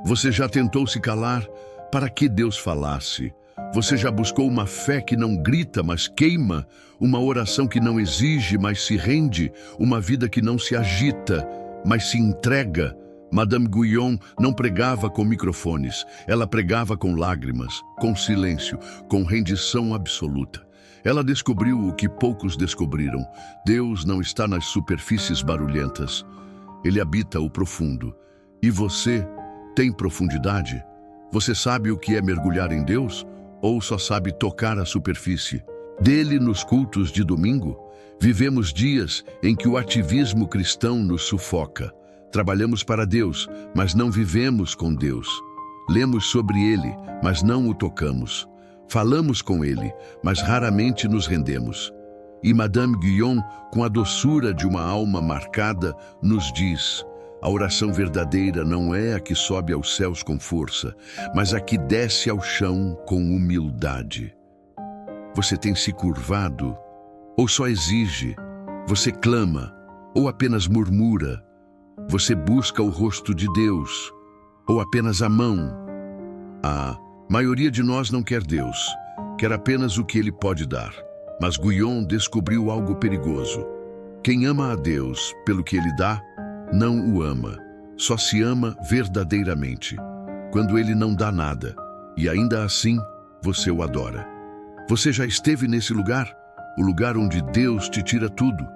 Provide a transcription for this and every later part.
Você já tentou se calar para que Deus falasse? Você já buscou uma fé que não grita, mas queima? Uma oração que não exige, mas se rende? Uma vida que não se agita, mas se entrega? Madame Guyon não pregava com microfones. Ela pregava com lágrimas, com silêncio, com rendição absoluta. Ela descobriu o que poucos descobriram. Deus não está nas superfícies barulhentas. Ele habita o profundo. E você tem profundidade? Você sabe o que é mergulhar em Deus? Ou só sabe tocar a superfície? Dele nos cultos de domingo, vivemos dias em que o ativismo cristão nos sufoca. Trabalhamos para Deus, mas não vivemos com Deus. Lemos sobre Ele, mas não o tocamos. Falamos com Ele, mas raramente nos rendemos. E Madame Guyon, com a doçura de uma alma marcada, nos diz: a oração verdadeira não é a que sobe aos céus com força, mas a que desce ao chão com humildade. Você tem se curvado? Ou só exige? Você clama? Ou apenas murmura? Você busca o rosto de Deus? Ou apenas a mão? A maioria de nós não quer Deus, quer apenas o que Ele pode dar. Mas Guyon descobriu algo perigoso. Quem ama a Deus pelo que Ele dá, não o ama. Só se ama verdadeiramente quando Ele não dá nada, e ainda assim você o adora. Você já esteve nesse lugar? O lugar onde Deus te tira tudo.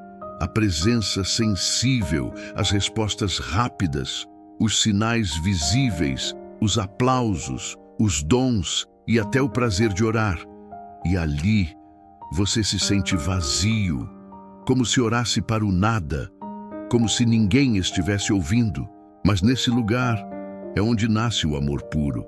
A presença sensível, as respostas rápidas, os sinais visíveis, os aplausos, os dons e até o prazer de orar. E ali você se sente vazio, como se orasse para o nada, como se ninguém estivesse ouvindo. Mas nesse lugar é onde nasce o amor puro.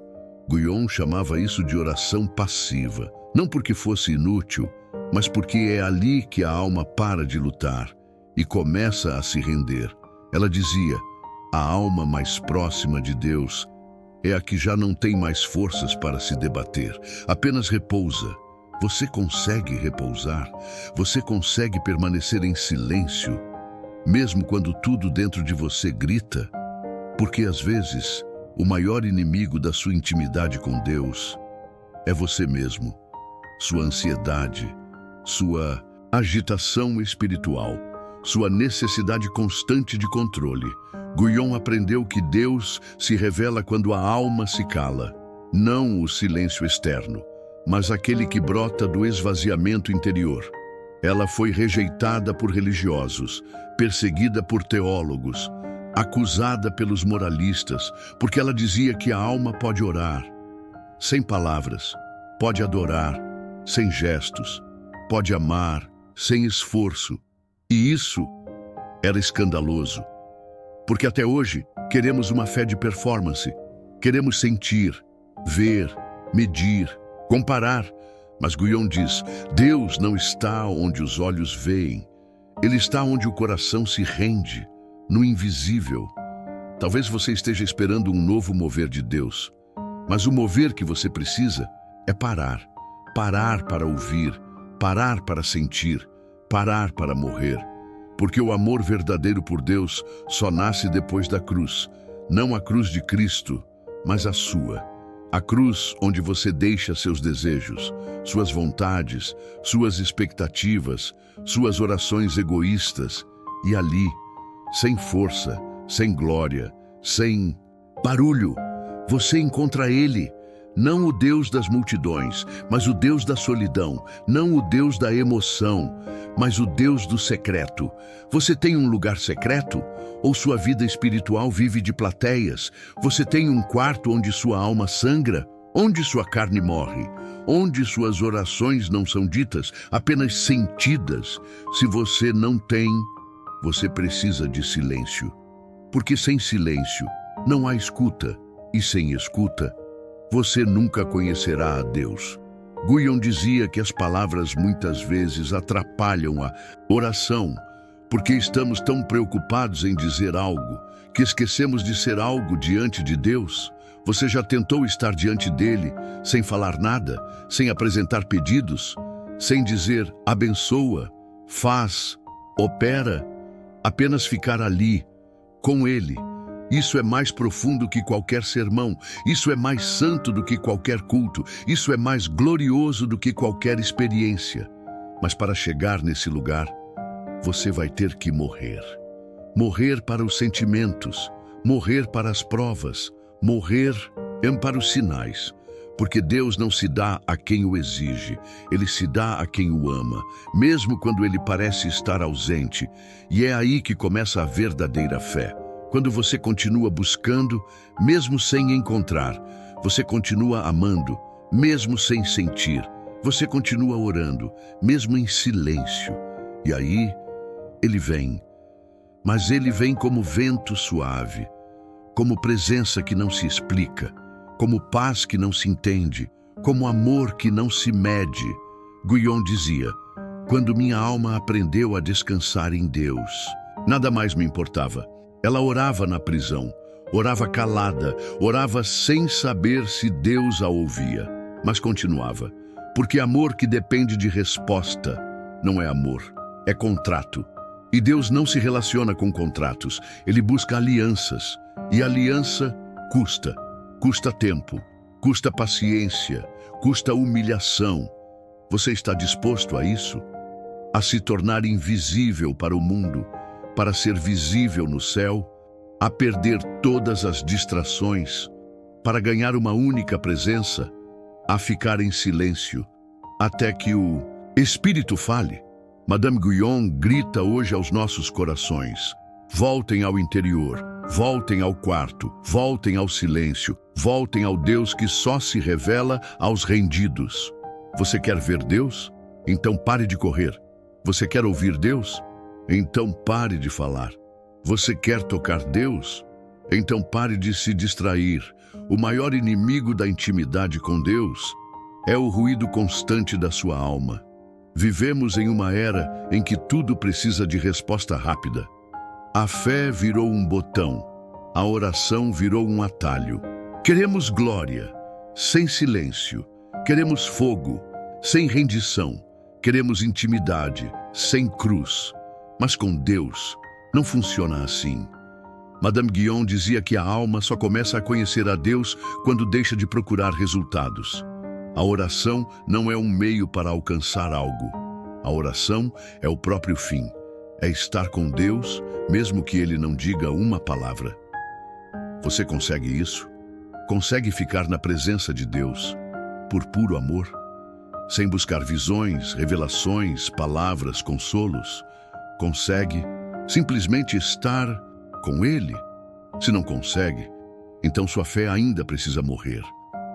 Guyon chamava isso de oração passiva, não porque fosse inútil, mas porque é ali que a alma para de lutar e começa a se render. Ela dizia: a alma mais próxima de Deus é a que já não tem mais forças para se debater, apenas repousa. Você consegue repousar? Você consegue permanecer em silêncio, mesmo quando tudo dentro de você grita? Porque às vezes, o maior inimigo da sua intimidade com Deus é você mesmo, sua ansiedade, sua agitação espiritual, sua necessidade constante de controle. Guyon aprendeu que Deus se revela quando a alma se cala, não o silêncio externo, mas aquele que brota do esvaziamento interior. Ela foi rejeitada por religiosos, perseguida por teólogos, acusada pelos moralistas, porque ela dizia que a alma pode orar sem palavras, pode adorar sem gestos, pode amar sem esforço. E isso era escandaloso, porque até hoje queremos uma fé de performance. Queremos sentir, ver, medir, comparar. Mas Guyon diz: Deus não está onde os olhos veem. Ele está onde o coração se rende, no invisível. Talvez você esteja esperando um novo mover de Deus, mas o mover que você precisa é parar. Parar para ouvir, parar para sentir, parar para morrer. Porque o amor verdadeiro por Deus só nasce depois da cruz. Não a cruz de Cristo, mas a sua. A cruz onde você deixa seus desejos, suas vontades, suas expectativas, suas orações egoístas. E ali, sem força, sem glória, sem barulho, você encontra Ele. Não o Deus das multidões, mas o Deus da solidão. Não o Deus da emoção, mas o Deus do secreto. Você tem um lugar secreto? Ou sua vida espiritual vive de plateias? Você tem um quarto onde sua alma sangra? Onde sua carne morre? Onde suas orações não são ditas, apenas sentidas? Se você não tem, você precisa de silêncio. Porque sem silêncio não há escuta. E sem escuta, você nunca conhecerá a Deus. Guyon dizia que as palavras muitas vezes atrapalham a oração, porque estamos tão preocupados em dizer algo, que esquecemos de ser algo diante de Deus. Você já tentou estar diante dele, sem falar nada, sem apresentar pedidos, sem dizer abençoa, faz, opera, apenas ficar ali, com ele, Isso é mais profundo que qualquer sermão. Isso é mais santo do que qualquer culto. Isso é mais glorioso do que qualquer experiência. Mas para chegar nesse lugar, você vai ter que morrer. Morrer para os sentimentos, morrer para as provas, morrer para os sinais. Porque Deus não se dá a quem o exige, Ele se dá a quem o ama, mesmo quando Ele parece estar ausente. E é aí que começa a verdadeira fé. Quando você continua buscando, mesmo sem encontrar. Você continua amando, mesmo sem sentir. Você continua orando, mesmo em silêncio. E aí, Ele vem. Mas Ele vem como vento suave, como presença que não se explica, como paz que não se entende, como amor que não se mede. Guyon dizia, quando minha alma aprendeu a descansar em Deus, nada mais me importava. Ela orava na prisão, orava calada, orava sem saber se Deus a ouvia, mas continuava. Porque amor que depende de resposta não é amor, é contrato. E Deus não se relaciona com contratos, Ele busca alianças. E aliança custa. Custa tempo, custa paciência, custa humilhação. Você está disposto a isso? A se tornar invisível para o mundo, para ser visível no céu, a perder todas as distrações, para ganhar uma única presença, a ficar em silêncio, até que o Espírito fale. Madame Guyon grita hoje aos nossos corações. Voltem ao interior, voltem ao quarto, voltem ao silêncio, voltem ao Deus que só se revela aos rendidos. Você quer ver Deus? Então pare de correr. Você quer ouvir Deus? Então pare de falar. Você quer tocar Deus? Então pare de se distrair. O maior inimigo da intimidade com Deus é o ruído constante da sua alma. Vivemos em uma era em que tudo precisa de resposta rápida. A fé virou um botão, a oração virou um atalho. Queremos glória, sem silêncio. Queremos fogo, sem rendição. Queremos intimidade, sem cruz. Mas com Deus, não funciona assim. Madame Guyon dizia que a alma só começa a conhecer a Deus quando deixa de procurar resultados. A oração não é um meio para alcançar algo. A oração é o próprio fim. É estar com Deus, mesmo que Ele não diga uma palavra. Você consegue isso? Consegue ficar na presença de Deus, por puro amor? Sem buscar visões, revelações, palavras, consolos? Consegue simplesmente estar com Ele? Se não consegue, então sua fé ainda precisa morrer.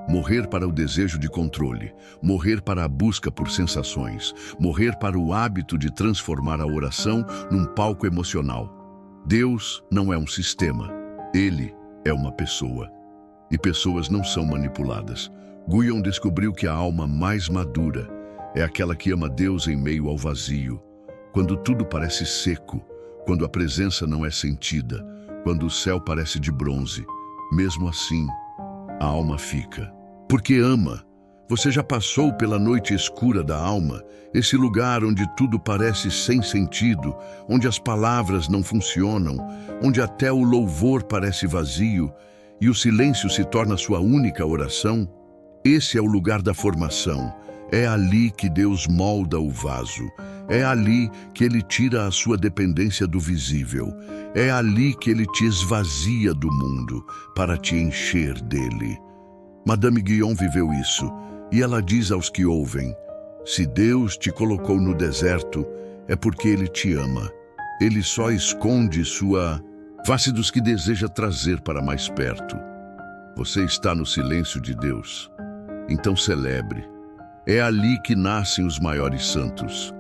Morrer para o desejo de controle, morrer para a busca por sensações, morrer para o hábito de transformar a oração num palco emocional. Deus não é um sistema, Ele é uma pessoa. E pessoas não são manipuladas. Guyon descobriu que a alma mais madura é aquela que ama Deus em meio ao vazio, quando tudo parece seco, quando a presença não é sentida, quando o céu parece de bronze. Mesmo assim, a alma fica. Porque ama. Você já passou pela noite escura da alma, esse lugar onde tudo parece sem sentido, onde as palavras não funcionam, onde até o louvor parece vazio e o silêncio se torna sua única oração? Esse é o lugar da formação. É ali que Deus molda o vaso. É ali que Ele tira a sua dependência do visível. É ali que Ele te esvazia do mundo para te encher dele. Madame Guyon viveu isso, e ela diz aos que ouvem, se Deus te colocou no deserto, é porque Ele te ama. Ele só esconde sua face dos que deseja trazer para mais perto. Você está no silêncio de Deus, então celebre. É ali que nascem os maiores santos.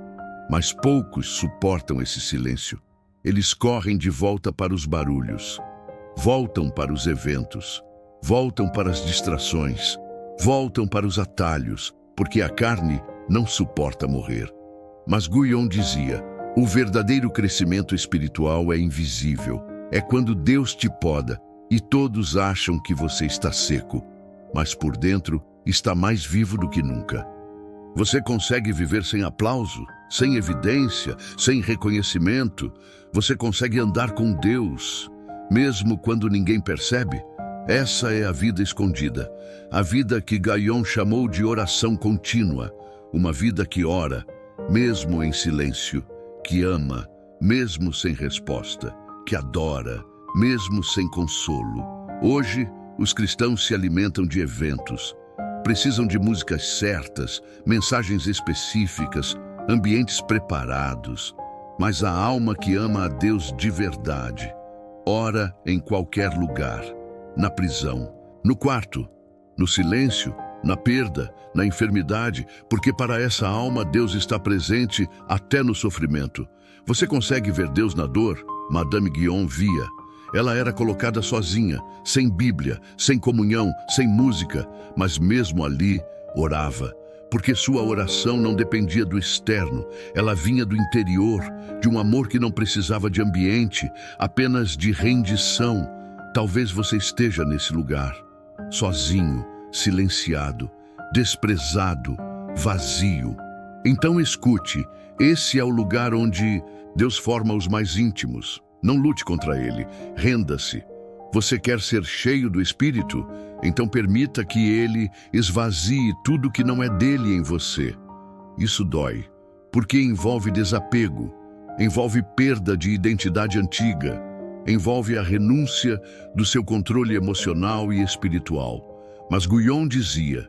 Mas poucos suportam esse silêncio. Eles correm de volta para os barulhos, voltam para os eventos, voltam para as distrações, voltam para os atalhos, porque a carne não suporta morrer. Mas Guyon dizia, o verdadeiro crescimento espiritual é invisível. É quando Deus te poda e todos acham que você está seco, mas por dentro está mais vivo do que nunca. Você consegue viver sem aplauso, sem evidência, sem reconhecimento. Você consegue andar com Deus mesmo quando ninguém percebe? Essa é a vida escondida, a vida que Guyon chamou de oração contínua, uma vida que ora, mesmo em silêncio, que ama, mesmo sem resposta, que adora, mesmo sem consolo. Hoje, os cristãos se alimentam de eventos, precisam de músicas certas, mensagens específicas, ambientes preparados, mas a alma que ama a Deus de verdade, ora em qualquer lugar, na prisão, no quarto, no silêncio, na perda, na enfermidade, porque para essa alma Deus está presente até no sofrimento. Você consegue ver Deus na dor? Madame Guyon via. Ela era colocada sozinha, sem Bíblia, sem comunhão, sem música, mas mesmo ali orava, porque sua oração não dependia do externo, ela vinha do interior, de um amor que não precisava de ambiente, apenas de rendição. Talvez você esteja nesse lugar, sozinho, silenciado, desprezado, vazio. Então escute, esse é o lugar onde Deus forma os mais íntimos. Não lute contra ele, renda-se. Você quer ser cheio do Espírito? Então permita que ele esvazie tudo que não é dele em você. Isso dói, porque envolve desapego, envolve perda de identidade antiga, envolve a renúncia do seu controle emocional e espiritual. Mas Guyon dizia,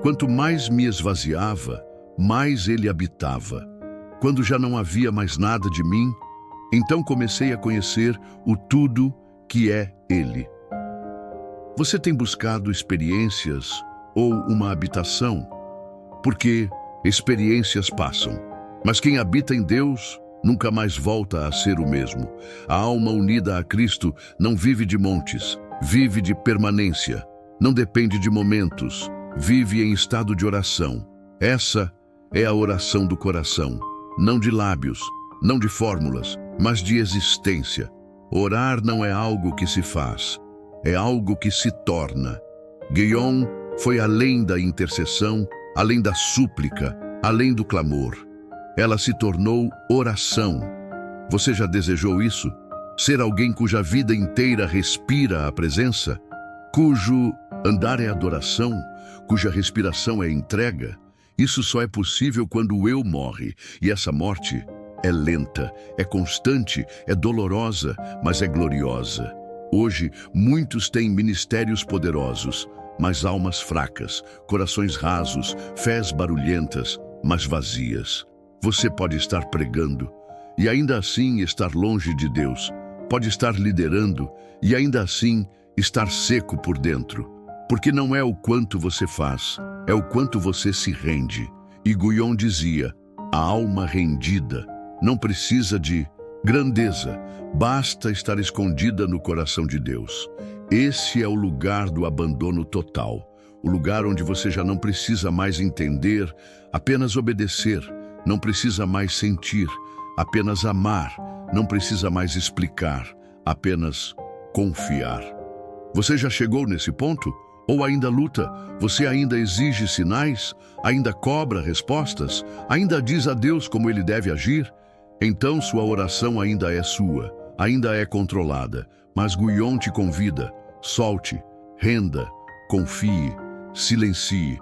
quanto mais me esvaziava, mais ele habitava. Quando já não havia mais nada de mim, então comecei a conhecer o tudo que é ele. Você tem buscado experiências ou uma habitação? Porque experiências passam, mas quem habita em Deus nunca mais volta a ser o mesmo. A alma unida a Cristo não vive de montes, vive de permanência, não depende de momentos, vive em estado de oração. Essa é a oração do coração, não de lábios, não de fórmulas, mas de existência. Orar não é algo que se faz, é algo que se torna. Guyon foi além da intercessão, além da súplica, além do clamor. Ela se tornou oração. Você já desejou isso? Ser alguém cuja vida inteira respira a presença? Cujo andar é adoração? Cuja respiração é entrega? Isso só é possível quando o eu morre, e essa morte é lenta, é constante, é dolorosa, mas é gloriosa. Hoje, muitos têm ministérios poderosos, mas almas fracas, corações rasos, fés barulhentas, mas vazias. Você pode estar pregando e ainda assim estar longe de Deus. Pode estar liderando e ainda assim estar seco por dentro. Porque não é o quanto você faz, é o quanto você se rende. E Guyon dizia, a alma rendida não precisa de grandeza, basta estar escondida no coração de Deus. Esse é o lugar do abandono total, o lugar onde você já não precisa mais entender, apenas obedecer, não precisa mais sentir, apenas amar, não precisa mais explicar, apenas confiar. Você já chegou nesse ponto? Ou ainda luta? Você ainda exige sinais? Ainda cobra respostas? Ainda diz a Deus como ele deve agir? Então sua oração ainda é sua, ainda é controlada, mas Guyon te convida, solte, renda, confie, silencie,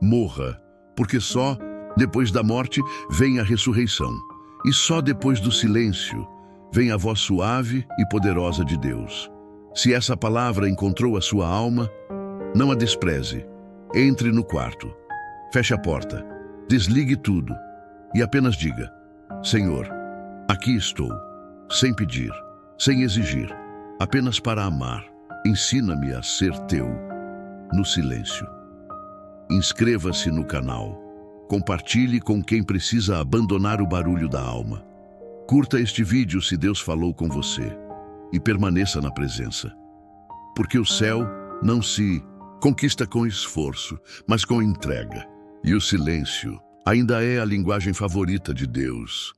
morra, porque só depois da morte vem a ressurreição, e só depois do silêncio vem a voz suave e poderosa de Deus. Se essa palavra encontrou a sua alma, não a despreze, entre no quarto, feche a porta, desligue tudo e apenas diga, Senhor, aqui estou, sem pedir, sem exigir, apenas para amar. Ensina-me a ser teu, no silêncio. Inscreva-se no canal. Compartilhe com quem precisa abandonar o barulho da alma. Curta este vídeo se Deus falou com você e permaneça na presença. Porque o céu não se conquista com esforço, mas com entrega. E o silêncio ainda é a linguagem favorita de Deus.